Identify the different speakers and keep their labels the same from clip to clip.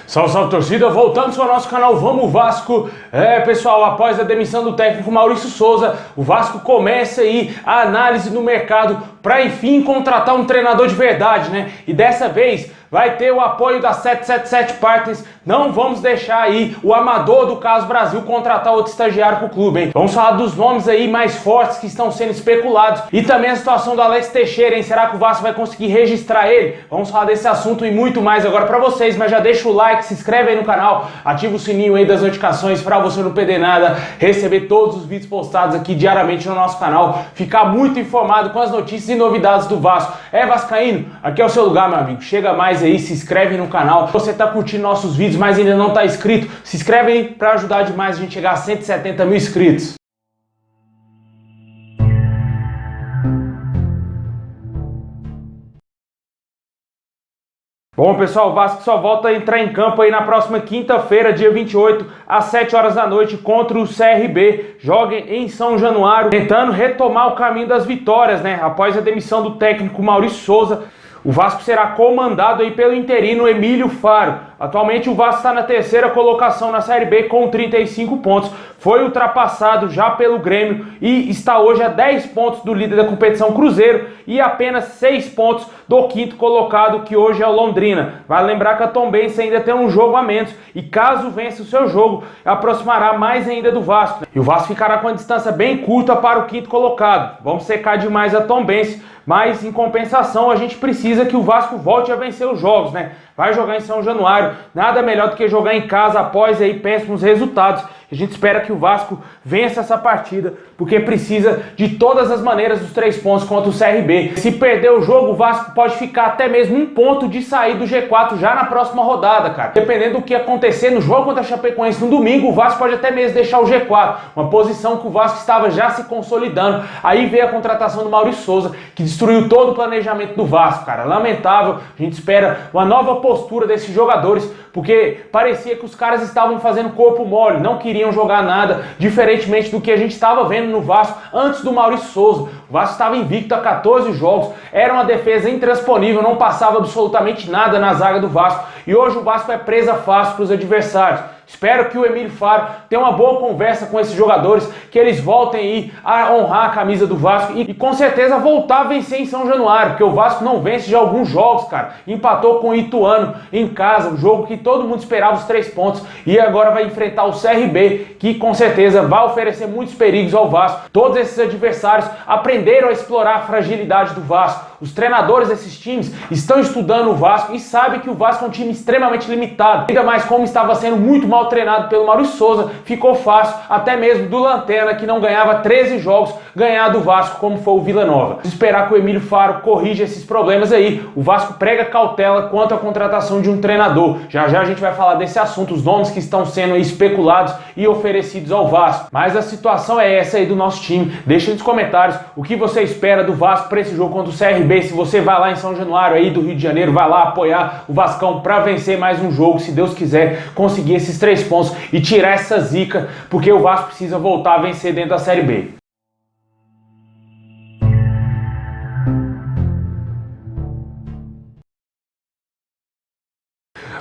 Speaker 1: Salve, salve torcida, voltamos ao nosso canal Vamos Vasco. Pessoal, após a demissão do técnico Maurício Souza, o Vasco começa aí a análise no mercado para enfim contratar um treinador de verdade, né? E dessa vez vai ter o apoio da 777 Partners. Não vamos deixar aí o amador do Caso Brasil contratar outro estagiário pro clube, hein? Vamos falar dos nomes aí mais fortes que estão sendo especulados e também a situação do Alex Teixeira, hein? Será que o Vasco vai conseguir registrar ele? Vamos falar desse assunto e muito mais agora pra vocês, mas já deixa o like, se inscreve aí no canal, ativa o sininho aí das notificações pra você não perder nada, receber todos os vídeos postados aqui diariamente no nosso canal, ficar muito informado com as notícias e novidades do Vasco. Vascaíno, aqui é o seu lugar, meu amigo. Chega mais aí, se inscreve no canal. Se você tá curtindo nossos vídeos, mas ainda não tá inscrito, se inscreve aí para ajudar demais a gente chegar a 170 mil inscritos. Bom, pessoal, o Vasco só volta a entrar em campo aí na próxima quinta-feira, dia 28, às 7 horas da noite, contra o CRB. Joga em São Januário, tentando retomar o caminho das vitórias, né? Após a demissão do técnico Maurício Souza, o Vasco será comandado aí pelo interino Emílio Faro. Atualmente o Vasco está na terceira colocação na Série B com 35 pontos. Foi ultrapassado já pelo Grêmio e está hoje a 10 pontos do líder da competição Cruzeiro e apenas 6 pontos do quinto colocado, que hoje é o Londrina. Vale lembrar que a Tombense ainda tem um jogo a menos e caso vença o seu jogo, aproximará mais ainda do Vasco. E o Vasco ficará com uma distância bem curta para o quinto colocado. Vamos secar demais a Tombense, mas em compensação a gente precisa que o Vasco volte a vencer os jogos, né? Vai jogar em São Januário, nada melhor do que jogar em casa após aí péssimos resultados. A gente espera que o Vasco vença essa partida, porque precisa de todas as maneiras dos 3 pontos contra o CRB. Se perder o jogo, o Vasco pode ficar até mesmo um ponto de sair do G4 já na próxima rodada, cara. Dependendo do que acontecer no jogo contra a Chapecoense no domingo, o Vasco pode até mesmo deixar o G4, uma posição que o Vasco estava já se consolidando. Aí veio a contratação do Maurício Souza, que destruiu todo o planejamento do Vasco, cara. Lamentável, a gente espera uma nova postura desses jogadores, porque parecia que os caras estavam fazendo corpo mole, não queriam jogar nada, diferentemente do que a gente estava vendo no Vasco antes do Maurício Souza. O Vasco estava invicto a 14 jogos, era uma defesa intransponível, não passava absolutamente nada na zaga do Vasco, e hoje o Vasco é presa fácil para os adversários. Espero que o Emílio Faro tenha uma boa conversa com esses jogadores, que eles voltem aí a honrar a camisa do Vasco e com certeza voltar a vencer em São Januário, porque o Vasco não vence já alguns jogos, cara. Empatou com o Ituano em casa, um jogo que todo mundo esperava os 3 pontos, e agora vai enfrentar o CRB, que com certeza vai oferecer muitos perigos ao Vasco. Todos esses adversários aprenderam a explorar a fragilidade do Vasco. Os treinadores desses times estão estudando o Vasco e sabem que o Vasco é um time extremamente limitado. Ainda mais como estava sendo muito mal treinado pelo Maurício Souza, ficou fácil até mesmo do Lanterna, que não ganhava 13 jogos, ganhar do Vasco como foi o Vila Nova. Esperar que o Emílio Faro corrija esses problemas aí. O Vasco prega cautela quanto à contratação de um treinador. Já já a gente vai falar desse assunto, os nomes que estão sendo especulados e oferecidos ao Vasco. Mas a situação é essa aí do nosso time. Deixa nos comentários o que você espera do Vasco para esse jogo contra o CRB. Se você vai lá em São Januário aí do Rio de Janeiro, vai lá apoiar o Vascão para vencer mais um jogo, se Deus quiser, conseguir esses 3 pontos e tirar essa zica, porque o Vasco precisa voltar a vencer dentro da Série B.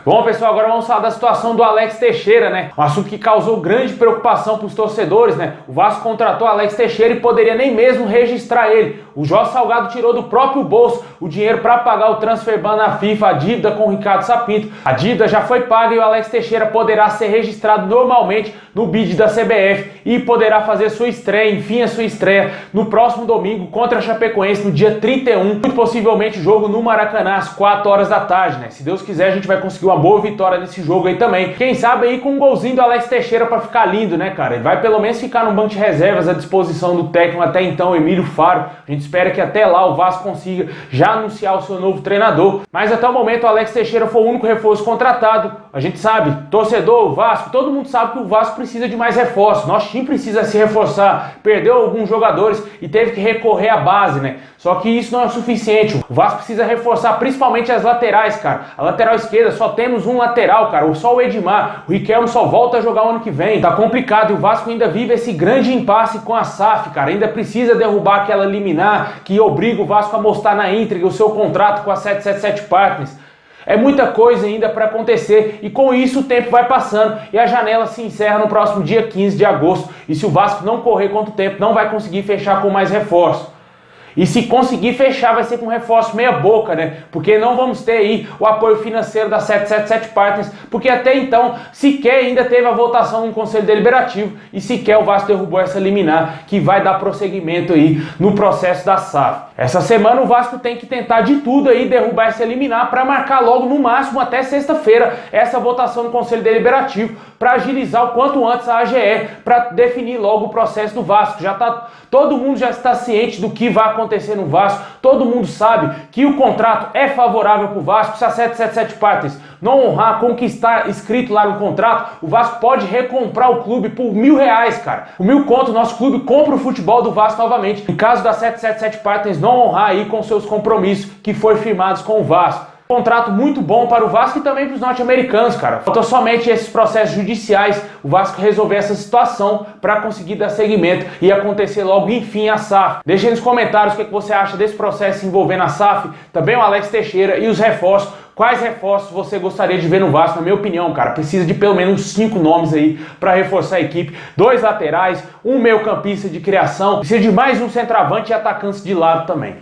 Speaker 1: Bom, pessoal, agora vamos falar da situação do Alex Teixeira, né? Um assunto que causou grande preocupação para os torcedores, né? O Vasco contratou Alex Teixeira e poderia nem mesmo registrar ele. O Jorge Salgado tirou do próprio bolso o dinheiro para pagar o transfer ban na FIFA, a dívida com o Ricardo Sapinto. A dívida já foi paga e o Alex Teixeira poderá ser registrado normalmente no bid da CBF e poderá fazer sua estreia, enfim, a sua estreia no próximo domingo contra a Chapecoense no dia 31, muito possivelmente jogo no Maracanã às 4 horas da tarde, né? Se Deus quiser, a gente vai conseguir uma boa vitória nesse jogo aí também. Quem sabe aí com um golzinho do Alex Teixeira para ficar lindo, né, cara? Ele vai pelo menos ficar no banco de reservas à disposição do técnico até então, Emílio Faro. A gente espera que até lá o Vasco consiga já anunciar o seu novo treinador. Mas até o momento o Alex Teixeira foi o único reforço contratado. A gente sabe, torcedor, o Vasco, todo mundo sabe que o Vasco precisa de mais reforços. Nosso time precisa se reforçar. Perdeu alguns jogadores e teve que recorrer à base, né? Só que isso não é o suficiente. O Vasco precisa reforçar principalmente as laterais, cara. A lateral esquerda só temos um lateral, cara. Só o Edmar. O Riquelme só volta a jogar o ano que vem. Tá complicado e o Vasco ainda vive esse grande impasse com a SAF, cara. Ainda precisa derrubar aquela liminar que obriga o Vasco a mostrar na íntegra o seu contrato com a 777 Partners. É muita coisa ainda para acontecer e com isso o tempo vai passando e a janela se encerra no próximo dia 15 de agosto. E se o Vasco não correr contra o tempo, não vai conseguir fechar com mais reforço. E se conseguir fechar, vai ser com reforço meia boca, né? Porque não vamos ter aí o apoio financeiro da 777 Partners, porque até então sequer ainda teve a votação no Conselho Deliberativo e sequer o Vasco derrubou essa liminar que vai dar prosseguimento aí no processo da SAF. Essa semana o Vasco tem que tentar de tudo aí derrubar essa liminar para marcar logo no máximo até sexta-feira essa votação no Conselho Deliberativo para agilizar o quanto antes a AGE para definir logo o processo do Vasco. Todo mundo já está ciente do que vai acontecer no Vasco, todo mundo sabe que o contrato é favorável para o Vasco. Se a 777 Partners não honrar com o que está escrito lá no contrato, o Vasco pode recomprar o clube por R$1.000, cara. O 1.000 conto, nosso clube compra o futebol do Vasco novamente. Em caso da 777 Partners não honrar aí com seus compromissos que foram firmados com o Vasco. Contrato muito bom para o Vasco e também para os norte-americanos, cara. Falta somente esses processos judiciais, o Vasco resolver essa situação para conseguir dar seguimento e acontecer logo, enfim, a SAF. Deixa aí nos comentários o que você acha desse processo envolvendo a SAF, também o Alex Teixeira e os reforços. Quais reforços você gostaria de ver no Vasco? Na minha opinião, cara, precisa de pelo menos 5 nomes aí para reforçar a equipe. 2 laterais, um meio-campista de criação, precisa de mais um centroavante e atacantes de lado também.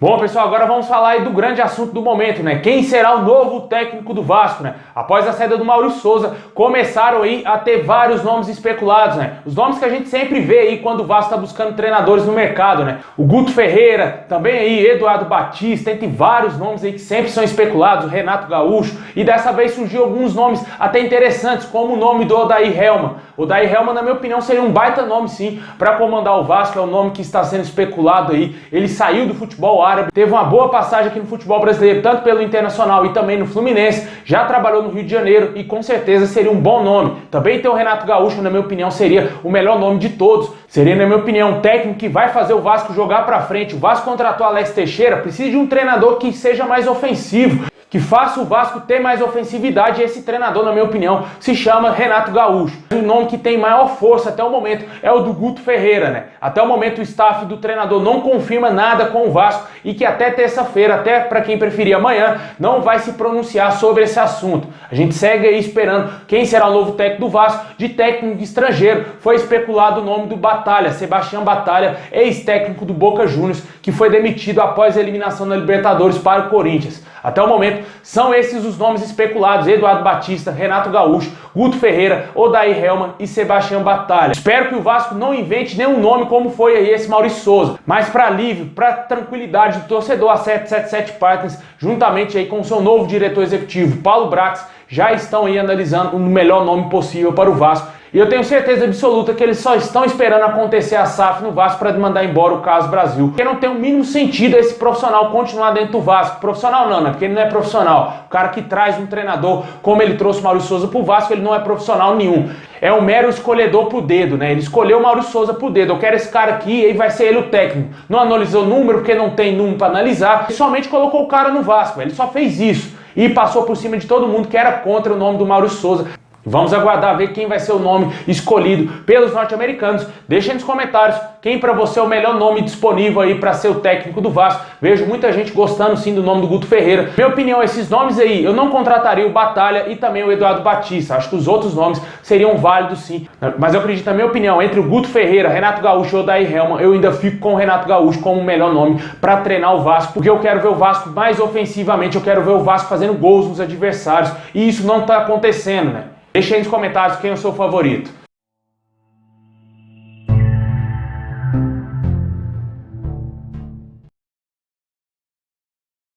Speaker 1: Bom, pessoal, agora vamos falar aí do grande assunto do momento, né? Quem será o novo técnico do Vasco, né? Após a saída do Maurício Souza, começaram aí a ter vários nomes especulados, né? Os nomes que a gente sempre vê aí quando o Vasco está buscando treinadores no mercado, né? O Guto Ferreira, também aí Eduardo Batista, entre vários nomes aí que sempre são especulados, o Renato Gaúcho, e dessa vez surgiu alguns nomes até interessantes, como o nome do Odair Hellmann. O Odair Hellmann, na minha opinião, seria um baita nome, sim, para comandar o Vasco, é um nome que está sendo especulado aí. Ele saiu do futebol árabe, teve uma boa passagem aqui no futebol brasileiro, tanto pelo Internacional e também no Fluminense, já trabalhou no Rio de Janeiro e com certeza seria um bom nome. Também tem o Renato Gaúcho, na minha opinião, seria o melhor nome de todos. Seria, na minha opinião, um técnico que vai fazer o Vasco jogar pra frente. O Vasco contratou Alex Teixeira, precisa de um treinador que seja mais ofensivo, que faça o Vasco ter mais ofensividade, e esse treinador, na minha opinião, se chama Renato Gaúcho. O nome que tem maior força até o momento é o do Guto Ferreira, né? Até o momento o staff do treinador não confirma nada com o Vasco e que até terça-feira, até para quem preferir amanhã, não vai se pronunciar sobre esse assunto. A gente segue aí esperando quem será o novo técnico do Vasco. De técnico estrangeiro foi especulado o nome do Batalha, Sebastião Batalha, ex-técnico do Boca Juniors, que foi demitido após a eliminação da Libertadores para o Corinthians. Até o momento, são esses os nomes especulados: Eduardo Batista, Renato Gaúcho, Guto Ferreira, Odair Hellmann e Sebastião Batalha. Espero que o Vasco não invente nenhum nome como foi aí esse Maurício Souza. Mas para alívio, para tranquilidade do torcedor, a 777 Partners, juntamente aí com o seu novo diretor executivo, Paulo Brax, já estão aí analisando o melhor nome possível para o Vasco. E eu tenho certeza absoluta que eles só estão esperando acontecer a SAF no Vasco para mandar embora o Carlos Brasil. Porque não tem o mínimo sentido esse profissional continuar dentro do Vasco. Profissional não, né? Porque ele não é profissional. O cara que traz um treinador, como ele trouxe o Maurício Souza pro Vasco, ele não é profissional nenhum. É um mero escolhedor pro dedo, né? Ele escolheu o Maurício Souza pro dedo. Eu quero esse cara aqui e vai ser ele o técnico. Não analisou o número, porque não tem número para analisar. Ele somente colocou o cara no Vasco. Ele só fez isso. E passou por cima de todo mundo que era contra o nome do Maurício Souza. Vamos aguardar ver quem vai ser o nome escolhido pelos norte-americanos. Deixa aí nos comentários quem para você é o melhor nome disponível aí para ser o técnico do Vasco. Vejo muita gente gostando sim do nome do Guto Ferreira. Minha opinião, esses nomes aí, eu não contrataria o Batalha e também o Eduardo Batista. Acho que os outros nomes seriam válidos sim. Mas eu acredito, na minha opinião, entre o Guto Ferreira, Renato Gaúcho ou Odair Hellmann, eu ainda fico com o Renato Gaúcho como o melhor nome para treinar o Vasco. Porque eu quero ver o Vasco mais ofensivamente, eu quero ver o Vasco fazendo gols nos adversários. E isso não está acontecendo, né? Deixa aí nos comentários quem é o seu favorito.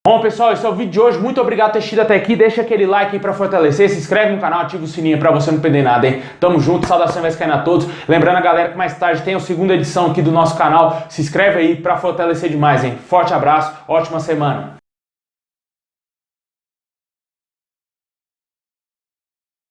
Speaker 1: Bom, pessoal, esse é o vídeo de hoje. Muito obrigado por ter assistido até aqui. Deixa aquele like aí pra fortalecer. Se inscreve no canal, ativa o sininho pra você não perder nada, hein? Tamo junto, saudação vascaína a todos. Lembrando a galera que mais tarde tem a segunda edição aqui do nosso canal. Se inscreve aí pra fortalecer demais, hein? Forte abraço, ótima semana.